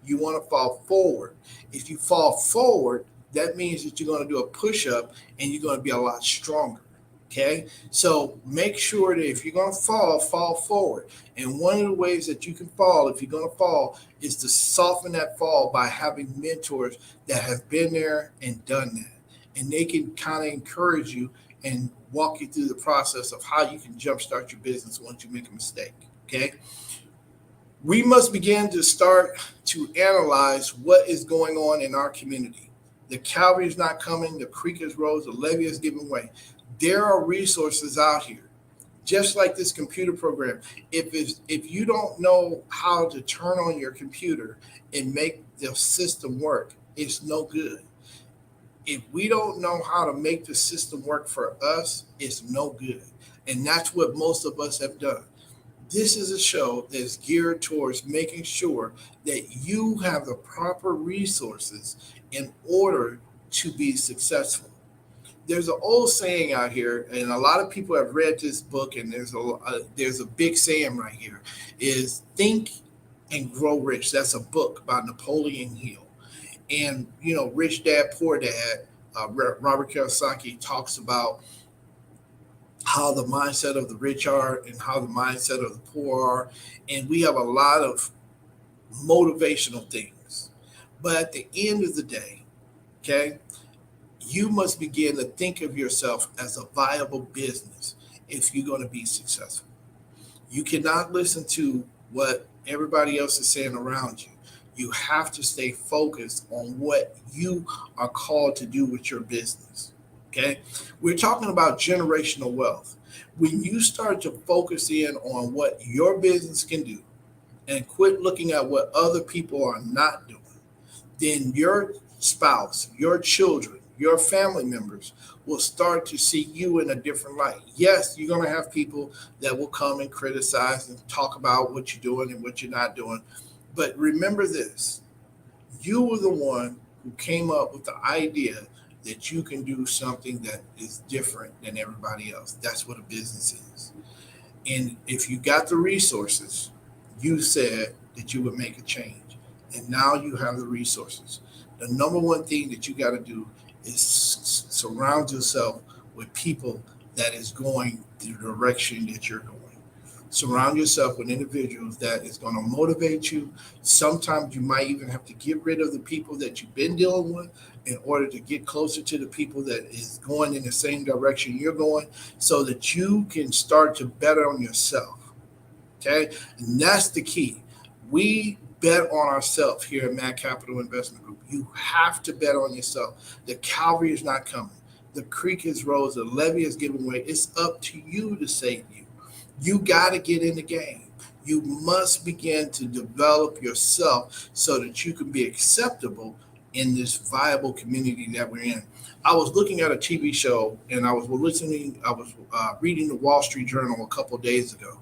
You want to fall forward. If you fall forward, that means that you're going to do a push up and you're going to be a lot stronger. Okay. So make sure that if you're going to fall forward. And one of the ways that you can fall, if you're going to fall, is to soften that fall by having mentors that have been there and done that. And they can kind of encourage you and walk you through the process of how you can jumpstart your business once you make a mistake. Okay. We must begin to start to analyze what is going on in our community. The cavalry is not coming, the creek is rose, the levee is giving way. There are resources out here, just like this computer program. If you don't know how to turn on your computer and make the system work, it's no good. If we don't know how to make the system work for us, it's no good. And that's what most of us have done. This is a show that's geared towards making sure that you have the proper resources in order to be successful. There's an old saying out here, and a lot of people have read this book, and there's a big saying right here, is think and grow rich. That's a book by Napoleon Hill. And, Rich Dad, Poor Dad, Robert Kiyosaki talks about how the mindset of the rich are and how the mindset of the poor are. And we have a lot of motivational things. But at the end of the day, okay, you must begin to think of yourself as a viable business if you're going to be successful. You cannot listen to what everybody else is saying around you. You have to stay focused on what you are called to do with your business. Okay. We're talking about generational wealth. When you start to focus in on what your business can do and quit looking at what other people are not doing, then your spouse, your children, your family members will start to see you in a different light. Yes, you're going to have people that will come and criticize and talk about what you're doing and what you're not doing. But remember this, you were the one who came up with the idea that you can do something that is different than everybody else. That's what a business is. And if you got the resources, you said that you would make a change. And now you have the resources. The number one thing that you got to do is surround yourself with people that is going the direction that you're going. Surround yourself with individuals that is going to motivate you. Sometimes you might even have to get rid of the people that you've been dealing with in order to get closer to the people that is going in the same direction you're going so that you can start to bet on yourself. Okay. And that's the key. We bet on ourselves here at Mad Capital Investment Group. You have to bet on yourself. The cavalry is not coming. The creek is rose. The levee is giving way. It's up to you to save you. You got to get in the game. You must begin to develop yourself so that you can be acceptable in this viable community that we're in. I was looking at a TV show and I was reading the Wall Street Journal a couple of days ago.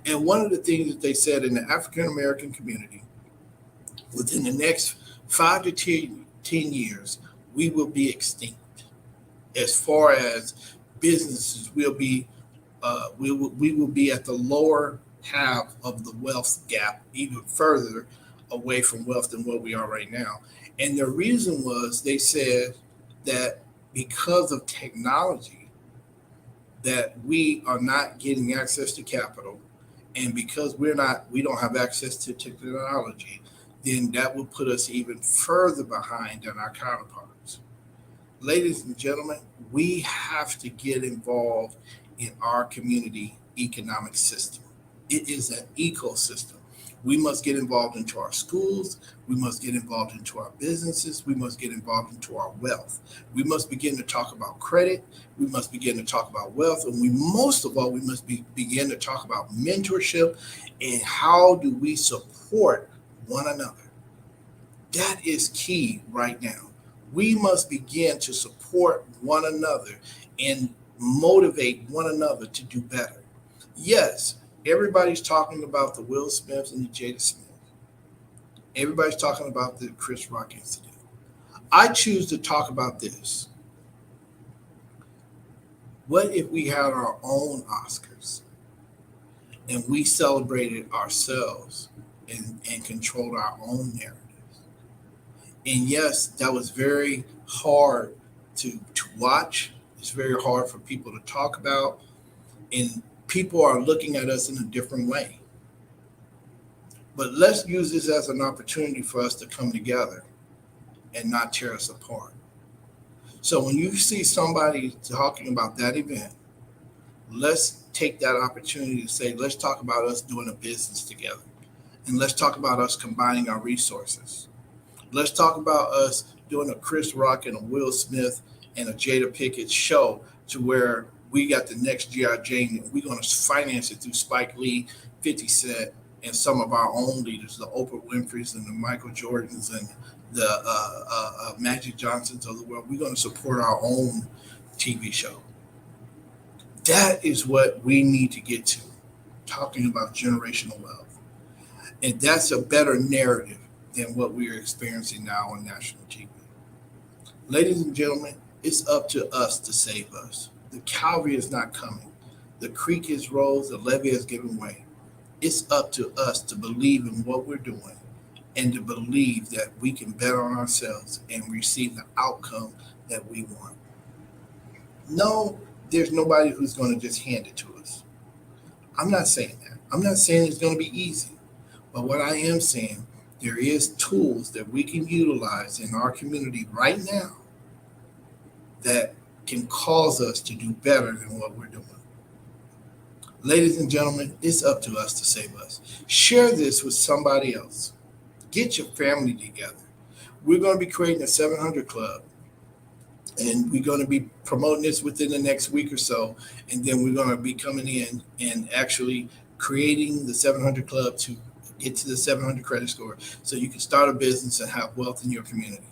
And one of the things that they said in the African American community, within the next 5 to 10 years, we will be extinct. As far as businesses, we will be at the lower half of the wealth gap, even further away from wealth than what we are right now. And the reason was they said that because of technology, that we are not getting access to capital, and because we don't have access to technology, then that will put us even further behind than our counterparts. Ladies and gentlemen, we have to get involved in our community economic system. It is an ecosystem. We must get involved into our schools. We must get involved into our businesses. We must get involved into our wealth. We must begin to talk about credit. We must begin to talk about wealth. And most of all, we must begin to talk about mentorship and how do we support one another. That is key right now. We must begin to support one another and motivate one another to do better. Yes, everybody's talking about the Will Smith and the Jada Smith. Everybody's talking about the Chris Rock incident. I choose to talk about this. What if we had our own Oscars and we celebrated ourselves and controlled our own narratives? And yes, that was very hard to watch. It's very hard for people to talk about. And people are looking at us in a different way. But let's use this as an opportunity for us to come together and not tear us apart. So when you see somebody talking about that event, let's take that opportunity to say, let's talk about us doing a business together. And let's talk about us combining our resources. Let's talk about us doing a Chris Rock and a Will Smith and a Jada Pickett show to where we got the next G.I. Jane and we're going to finance it through Spike Lee, 50 Cent, and some of our own leaders, the Oprah Winfrey's and the Michael Jordans and the Magic Johnsons of the world. We're going to support our own TV show. That is what we need to get to, talking about generational wealth. And that's a better narrative than what we are experiencing now on national TV. Ladies and gentlemen, it's up to us to save us. The Calvary is not coming. The creek is rose, the levee is giving way. It's up to us to believe in what we're doing and to believe that we can bet on ourselves and receive the outcome that we want. No, there's nobody who's going to just hand it to us. I'm not saying that. I'm not saying it's going to be easy. But what I am saying, there is tools that we can utilize in our community right now that can cause us to do better than what we're doing. Ladies and gentlemen, it's up to us to save us. Share this with somebody else. Get your family together. We're going to be creating a 700 Club, and we're going to be promoting this within the next week or so, and then we're going to be coming in and actually creating the 700 Club to get to the 700 credit score so you can start a business and have wealth in your community.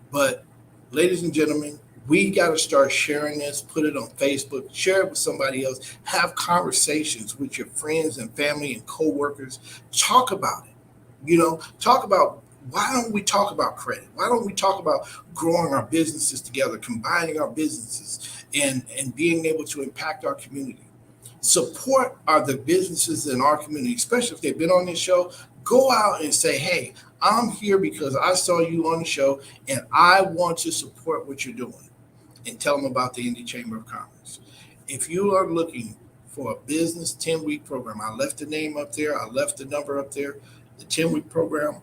But ladies and gentlemen, we got to start sharing this, put it on Facebook, share it with somebody else, have conversations with your friends and family and coworkers. Talk about it. Talk about, why don't we talk about credit? Why don't we talk about growing our businesses together, combining our businesses and being able to impact our community? Support the businesses in our community, especially if they've been on this show. Go out and say, hey, I'm here because I saw you on the show and I want to support what you're doing. And tell them about the Indy Chamber of Commerce. If you are looking for a business 10-week program, I left the name up there. I left the number up there. The 10-week program,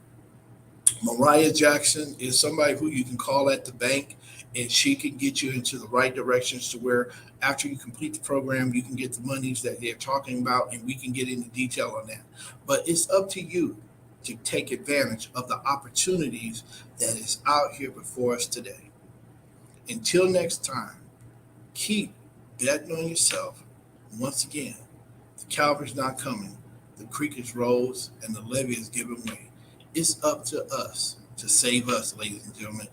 Mariah Jackson is somebody who you can call at the bank, and she can get you into the right directions to where after you complete the program, you can get the monies that they're talking about, and we can get into detail on that. But it's up to you to take advantage of the opportunities that is out here before us today. Until next time, keep betting on yourself. Once again, the Calvary's not coming. The creek is rose and the levee is giving way. It's up to us to save us, ladies and gentlemen.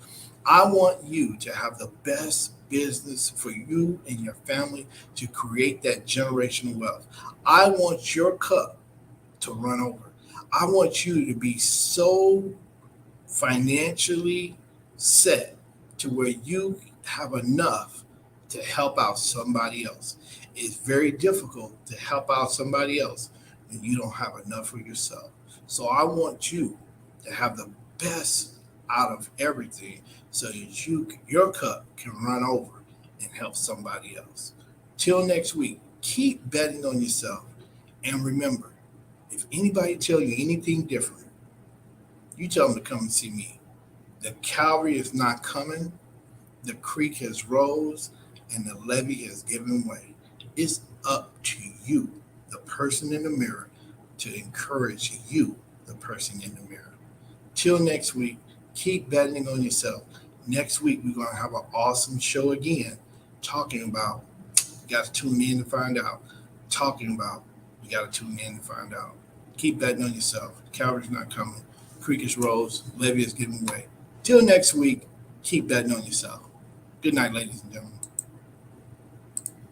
I want you to have the best business for you and your family to create that generational wealth. I want your cup to run over. I want you to be so financially set to where you have enough to help out somebody else. It's very difficult to help out somebody else when you don't have enough for yourself. So I want you to have the best out of everything so that your cup can run over and help somebody else. Till next week, keep betting on yourself. And remember, if anybody tell you anything different, you tell them to come and see me. The Calvary is not coming. The creek has rose and the levee has given way. It's up to you, the person in the mirror, to encourage you, the person in the mirror. Till next week, keep betting on yourself. Next week, we're going to have an awesome show again, talking about, you got to tune in to find out, you got to tune in to find out. Keep betting on yourself. The Calvary's not coming. The creek is rose. Levee is giving way. Till next week, Keep betting on yourself. Good night, ladies and gentlemen.